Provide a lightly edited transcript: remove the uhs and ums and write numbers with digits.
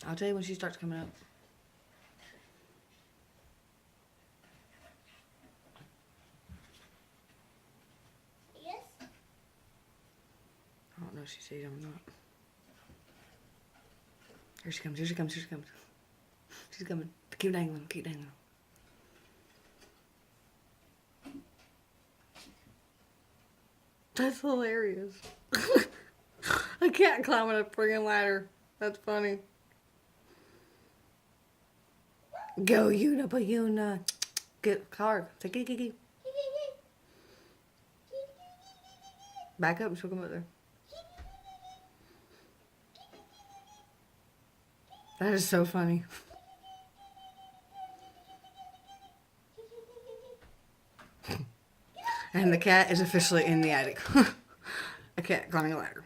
I'll tell you when she starts coming up. Yes. I don't know if she sees him or not. Here she comes, here she comes, here she comes. She's coming. Keep dangling, keep dangling. That's hilarious. A cat climbing a friggin' ladder. That's funny. Go, Una, but Una. Get car. Say, get. Back up and she'll come up there. That is so funny. And the cat is officially in the attic. A cat climbing a ladder.